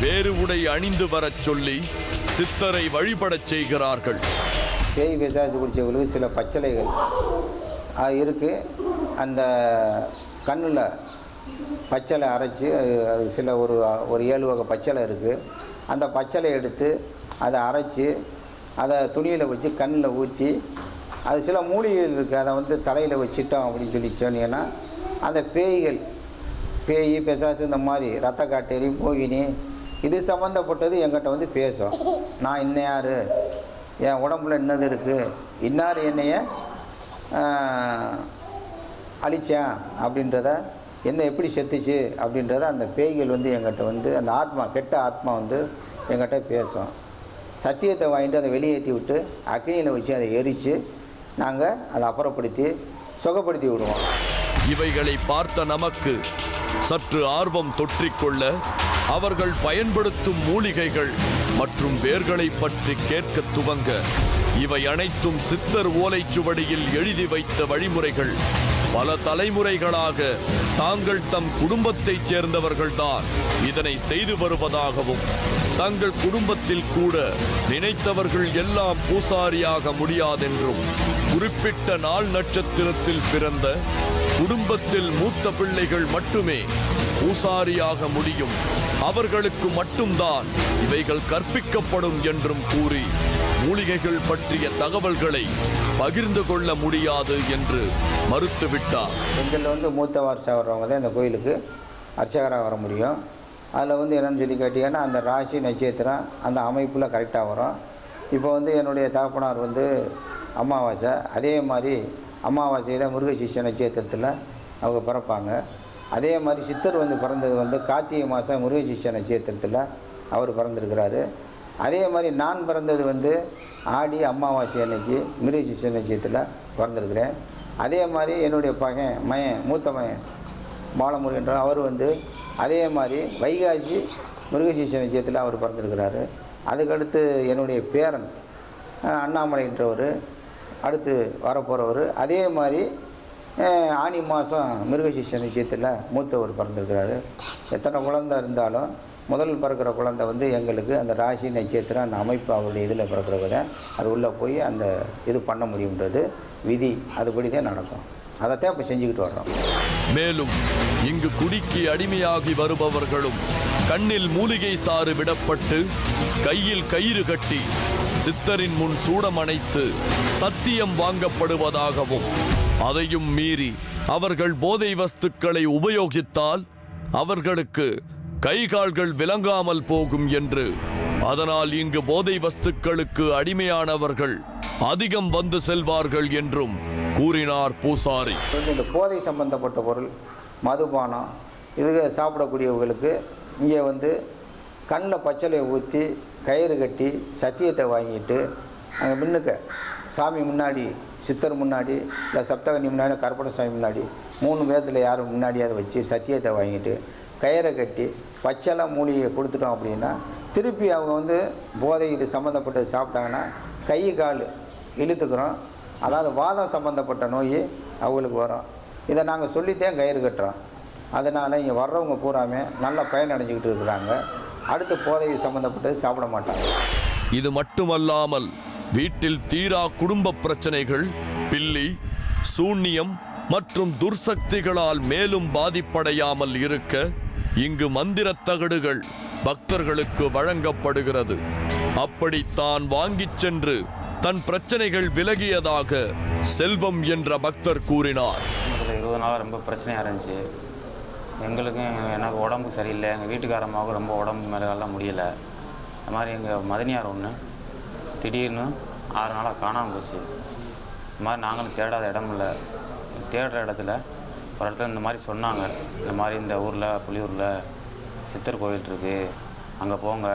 வேறு உடை அணிந்து வரச் சொல்லி சித்தரை வழிபடச் செய்கிறார்கள். பேய் பிசாசு குடிச்சவங்களுக்கு சில பச்சளைகள் இருக்குது. அந்த கண்ணில் பச்சளை அரைச்சி அது சில ஒரு 7 வகை பச்சளை இருக்குது. அந்த பச்சளை எடுத்து அதை அரைச்சி அதை துணியில் வச்சு கண்ணில் ஊற்றி அது சில மூலிகைகள் இருக்குது. அதை வந்து தலையில் வச்சுட்டோம் அப்படின்னு சொல்லி சொன்னீங்கன்னா அந்த பேய் பிசாசு இந்த மாதிரி ரத்த காட்டேரி மோகினி இது சம்மந்தப்பட்டது என்கிட்ட வந்து பேசும். நான் இன்னும் யார், என் உடம்புல என்னது இருக்குது, இன்னார் என்னைய அழித்தேன் அப்படின்றத, என்ன எப்படி செத்துச்சு அப்படின்றத அந்த பேய்கள் வந்து எங்கிட்ட வந்து அந்த ஆத்மா, கெட்ட ஆத்மா வந்து எங்கிட்ட பேசும். சத்தியத்தை வாங்கிட்டு அதை வெளியேற்றி விட்டு அக்னியில் வச்சு அதை எரித்து நாங்கள் அதை அப்புறப்படுத்தி சுகப்படுத்தி விடுவோம். இவைகளை பார்த்த நமக்கு சற்று ஆர்வம் தொற்றிக்கொள்ள அவர்கள் பயன்படுத்தும் மூலிகைகள் மற்றும் வேர்களை பற்றி கேட்க துவங்க இவை அனைத்தும் சித்தர் ஓலைச்சுவடியில் எழுதி வைத்த வழிமுறைகள். பல தலைமுறைகளாக தாங்கள் தம் குடும்பத்தைச் சேர்ந்தவர்கள்தான் இதனை செய்து வருவதாகவும் தங்கள் குடும்பத்தில் கூட நினைத்தவர்கள் எல்லாம் பூசாரியாக முடியாதென்றும் குறிப்பிட்ட நாள் நட்சத்திரத்தில் பிறந்த குடும்பத்தில் மூத்த பிள்ளைகள் மட்டுமே பூசாரியாக முடியும், அவர்களுக்கு மட்டும்தான் இவைகள் கற்பிக்கப்படும் என்றும் கூறி மூலிகைகள் பற்றிய தகவல்களை பகிர்ந்து கொள்ள முடியாது என்று மறுத்துவிட்டார். எங்களில் வந்து மூத்த வாரிசாக வர்றவங்க தான் இந்த கோயிலுக்கு அர்ச்சகராக வர முடியும். அதில் வந்து என்னென்னு சொல்லி கேட்டிங்கன்னா அந்த ராசி நட்சத்திரம் அந்த அமைப்பில் கரெக்டாக வரும். இப்போ வந்து என்னுடைய தகப்பனார் வந்து அமாவாசை, அதே மாதிரி அமாவாசையில் முருகசிஷ்ய நட்சத்திரத்தில் அவங்க பிறப்பாங்க. அதே மாதிரி சித்தர் வந்து பிறந்தது வந்து கார்த்திகை மாதம் முருகசிஷ்ய நட்சத்திரத்தில் அவர் பிறந்திருக்கிறாரு. அதே மாதிரி நான் பிறந்தது வந்து ஆடி அமாவாசை அன்னைக்கு மிருகசிஷ்ய நட்சத்திரத்தில் பிறந்திருக்கிறேன். அதே மாதிரி என்னுடைய மயன் மூத்த மயன் பாலமுருகன்ற அவர் வந்து அதே மாதிரி வைகாசி மிருகசிஷ்ய நட்சத்திரத்தில் அவர் பிறந்திருக்கிறாரு. அதுக்கடுத்து என்னுடைய பேரன் அண்ணாமலைன்றவர் அடுத்து வரப்போகிறவர் அதே மாதிரி ஆனி மாதம் மிருகசிஷ்ய நட்சத்திரத்தில் மூத்தவர் பிறந்திருக்கிறாரு. எத்தனை குழந்தை இருந்தாலும் முதல் பிறக்கிற குழந்தை வந்து எங்களுக்கு அந்த ராசி நட்சத்திரம் அந்த அமைப்பு அவருடைய இதில் பிறக்கிறவங்க அது உள்ளே போய் அந்த இது பண்ண முடியுன்றது விதி, அதுபடி தான் நடக்கும். அதைத்தான் இப்போ செஞ்சுக்கிட்டு வர்றோம். மேலும் இங்கு குடிக்கு அடிமையாகி வருபவர்களும் கண்ணில் மூலிகை சாறு விடப்பட்டு கையில் கயிறு கட்டி சித்தரின் முன் சூடமணைத்து சத்தியம் வாங்கப்படுவதாகவும் அதையும் மீறி அவர்கள் போதை வஸ்துக்களை உபயோகித்தால் அவர்களுக்கு கை கால்கள் விளங்காமல் போகும் என்று, அதனால் இங்கு போதை வஸ்துக்களுக்கு அடிமையானவர்கள் அதிகம் வந்து செல்வார்கள் என்றும் கூறினார் பூசாரி. இந்த போதை சம்பந்தப்பட்ட பொருள், மதுபானம், இது சாப்பிடக்கூடியவங்களுக்கு இங்கே வந்து கண்ணில் பச்சளையை ஊற்றி கயிறு கட்டி சத்தியத்தை வாங்கிட்டு அங்கே முன்னுக்க சாமி முன்னாடி சித்தர் முன்னாடி இல்லை சப்தகனி முன்னாடி கருப்பண சாமி முன்னாடி 3 பேர்த்தில் யாரும் முன்னாடியாவது வச்சு சத்தியத்தை வாங்கிட்டு கயிறை கட்டி பச்சளை மூலிகையை கொடுத்துட்டோம் அப்படின்னா திருப்பி அவங்க வந்து போதை இது சம்மந்தப்பட்டது சாப்பிட்டாங்கன்னா கை கால் இழுத்துக்கிறோம். அதாவது வாதம் சம்மந்தப்பட்ட நோய் அவங்களுக்கு வரும். இதை நாங்கள் சொல்லித்தான் கயிறு கட்டுறோம். அதனால் இங்கே வர்றவங்க பூராமே நல்ல பயனடைஞ்சிக்கிட்டு இருக்கிறாங்க. அடுத்து போதை சம்மந்தப்பட்டது சாப்பிட மாட்டாங்க. இது மட்டுமல்லாமல் வீட்டில் தீரா குடும்ப பிரச்சனைகள், பில்லி, சூன்யம் மற்றும் துர்சக்திகளால் மேலும் பாதிப்படையாமல் இருக்க இங்கு மந்திரத் தகடுகள் பக்தர்களுக்கு வழங்கப்படுகிறது. அப்படி தான் வாங்கிச் சென்று தன் பிரச்சனைகள் விலகியதாக செல்வம் என்ற பக்தர் கூறினார். 20 நாளாக ரொம்ப பிரச்சனையாக இருந்துச்சு. எங்களுக்கும் எனக்கு உடம்பு சரியில்லை, எங்கள் வீட்டுக்காரமாவுக்கு ரொம்ப உடம்பு மேலெல்லாம் முடியலை. இந்த மாதிரி எங்கள் மதனியார் ஒன்று திடீர்னு 6 நாளாக காணாமல் போச்சு. இந்த மாதிரி நாங்களும் தேடாத இடம் இல்லை. தேடுற இடத்துல ஒரு இடத்துல இந்த மாதிரி சொன்னாங்க, இந்த மாதிரி இந்த ஊரில் புலியூரில் சித்தர் கோயில் இருக்குது, அங்கே போங்க,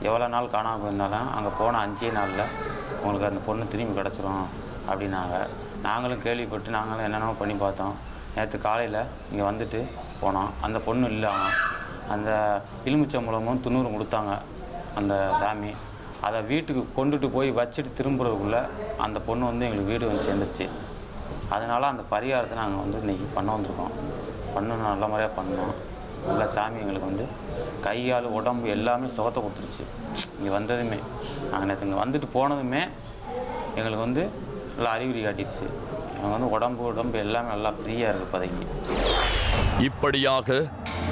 எவ்வளோ நாள் காணாமல் போயிருந்தாலும் அங்கே போன 5 நாளில் உங்களுக்கு அந்த பொண்ணு திரும்பி கிடச்சிரும் அப்படின்னாங்க. நாங்களும் கேள்விப்பட்டு நாங்களும் என்னென்னமோ பண்ணி பார்த்தோம். நேற்று காலையில் இங்கே வந்துட்டு போனோம். அந்த பொண்ணு இல்லாமல் அந்த எலுமிச்சம்பழமும் 90 கொடுத்தாங்க அந்த சாமி. அதை வீட்டுக்கு கொண்டுட்டு போய் வச்சுட்டு திரும்புறதுக்குள்ளே அந்த பொண்ணு வந்து எங்களுக்கு வீடு வந்து சேர்ந்துருச்சு. அதனால் அந்த பரிகாரத்தை நாங்கள் வந்து இன்றைக்கி பண்ண வந்திருக்கோம். பண்ணணும், நல்ல முறையாக பண்ணோம். நல்லா சாமி எங்களுக்கு வந்து கை கால் உடம்பு எல்லாமே சுகத்தை கொடுத்துருச்சு. இங்கே வந்ததுமே நாங்கள் நேற்று இங்கே வந்துட்டு போனதுமே எங்களுக்கு வந்து நல்லா அறிகுறி காட்டிடுச்சு. எங்களுக்கு வந்து உடம்பு எல்லாமே நல்லா ஃப்ரீயாக இருக்குது இப்போதைக்கு. இப்படியாக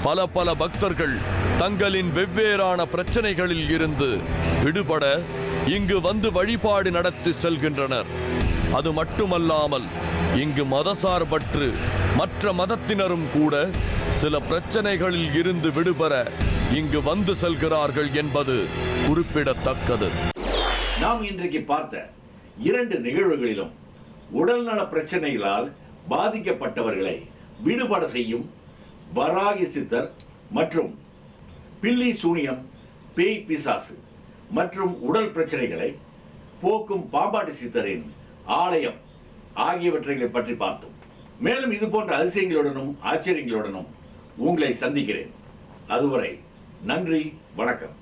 பல பல பக்தர்கள் தங்களின் வெவ்வேறான பிரச்சனைகளில் இருந்து விடுபட இங்கு வந்து வழிபாடு நடத்தி செல்கின்றனர். அது மட்டுமல்லாமல் இங்கு மதசார்பற்று மற்ற மதத்தினரும் கூட சில பிரச்சனைகளில் இருந்து விடுபெற இங்கு வந்து செல்கிறார்கள் என்பது குறிப்பிடத்தக்கது. நாம் இன்றைக்கு பார்த்த 2 நிகழ்வுகளிலும் உடல்நல பிரச்சனைகளால் பாதிக்கப்பட்டவர்களை விடுபட செய்யும் வராகி சித்தர் மற்றும் பில்லி சூனியம், பேய் பிசாசு மற்றும் உடல் பிரச்சனைகளை போக்கும் பாம்பாட்டி சித்தரின் ஆலயம் ஆகியவற்றை பற்றி பார்த்தோம். மேலும் இது போன்ற அதிசயங்களுடனும் ஆச்சரியங்களுடனும் உங்களை சந்திக்கிறேன். அதுவரை நன்றி, வணக்கம்.